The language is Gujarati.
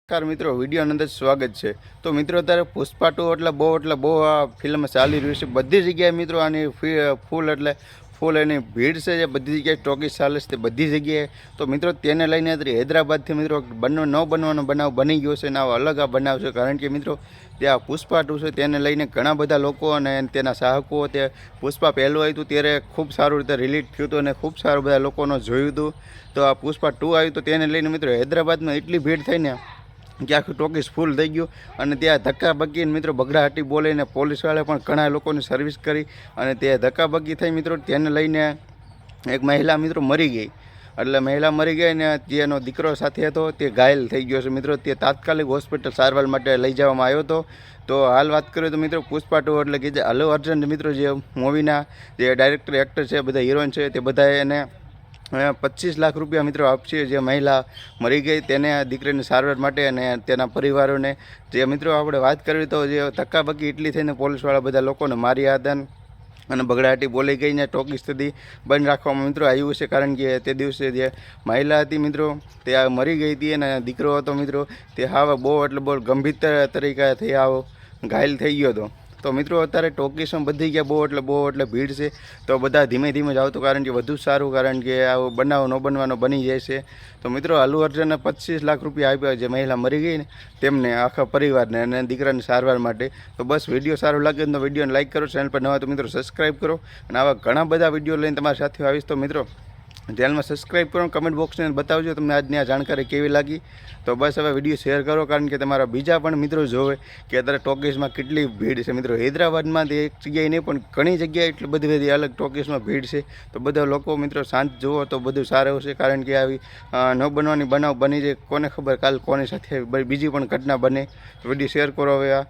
નમસ્કાર મિત્રો, વિડીયોની અંદર સ્વાગત છે। તો મિત્રો અત્યારે પુષ્પા 2 એટલે બહુ આ ફિલ્મ ચાલી રહ્યું છે બધી જગ્યાએ મિત્રો। આની ફૂલ એની ભીડ છે, જે બધી જગ્યાએ ટોકીઝ ચાલે છે તે બધી જગ્યાએ। તો મિત્રો તેને લઈને અત્યારે હૈદરાબાદથી મિત્રો બનવાનો બનાવ બની ગયો છે, અને આવો અલગ આ બનાવ છે। કારણ કે મિત્રો ત્યાં પુષ્પા 2 છે તેને લઈને ઘણા બધા લોકો અને તેના ચાહકો તે પુષ્પા પહેલું આવ્યું હતું ત્યારે ખૂબ સારું રીતે રિલીઝ થયું હતું અને ખૂબ સારું બધા લોકોનો જોયું હતું। તો આ પુષ્પા 2 આવ્યું તો તેને લઈને મિત્રો હૈદરાબાદમાં એટલી ભીડ થઈને કે આખું ટોકીઝ ફૂલ થઈ ગયું, અને ત્યાં ધક્કાબક્કીને મિત્રો બગડાહટી બોલીને પોલીસવાળા પણ ઘણા લોકોની સર્વિસ કરી, અને તે ધક્કાબક્કી થઈ મિત્રો તેને લઈને એક મહિલા મિત્રો મરી ગઈ। એટલે મહિલા મરી ગઈ ને જેનો દીકરો સાથે હતો તે ઘાયલ થઈ ગયો છે મિત્રો। તે તાત્કાલિક હોસ્પિટલ સારવાર માટે લઈ જવામાં આવ્યો હતો। તો હાલ વાત કરીએ તો મિત્રો પુષ્પા 2 એટલે કે જે અલ્લુ અર્જુન મિત્રો જે મૂવીના જે ડાયરેક્ટર એક્ટર છે, બધા હિરોઈન છે, તે બધા એને 25 લાખ રૂપિયા મિત્રો આપશે જે મહિલા મરી ગઈ તેને દીકરીની સારવાર માટે અને તેના પરિવારોને। જે મિત્રો આપણે વાત કરવી તો જે ધક્કાબક્કી એટલી થઈને પોલીસવાળા બધા લોકોને માર્યા હતા અને બગડાટી બોલી ગઈને ટોકીઝ સુધી બંધ રાખવામાં મિત્રો આવ્યું છે। કારણ કે તે દિવસે જે મહિલા હતી મિત્રો તે મરી ગઈ હતી અને દીકરો હતો મિત્રો તે બહુ ગંભીર તરીકે થઈ ઘાયલ થઈ ગયો હતો। તો મિત્રો અત્યારે ટોકીઝમાં બધી ગયા બહુ એટલે ભીડ છે, તો બધા ધીમે ધીમે જાવ તો કારણ કે વધુ સારું, કારણ કે આવો બનાવ ન બનવાનો બની જાય છે। તો મિત્રો અલ્લુ અર્જુનને 25 લાખ રૂપિયા આપ્યા જે મહિલા મરી ગઈ ને તેમને આખા પરિવારને અને દીકરાની સારવાર માટે। તો બસ વિડીયો સારો લાગે તો વિડીયોને લાઇક કરો, ચેનલ પર નવા તો મિત્રો સબસ્ક્રાઈબ કરો, અને આવા ઘણા બધા વિડીયો લઈને તમારી સાથે આવીશ। તો મિત્રો ચેનલમાં સબસ્ક્રાઈબ કરો, કમેન્ટ બોક્સને બતાવજો તમને આજની આ જાણકારી કેવી લાગી। તો બસ હવે વિડીયો શેર કરો, કારણ કે તમારા બીજા પણ મિત્રો જોવે કે અત્યારે ટોકીઝમાં કેટલી ભીડ છે મિત્રો। હૈદરાબાદમાં એક જગ્યાએ નહીં પણ ઘણી જગ્યાએ એટલી બધી અલગ ટોકીઝમાં ભીડ છે। તો બધા લોકો મિત્રો શાંત જુઓ તો બધું સારું છે, કારણ કે આવી ન બનવાની બનાવ બની જાય, કોને ખબર કાલ કોની સાથે બીજી પણ ઘટના બને। વિડીયો શેર કરો હવે આ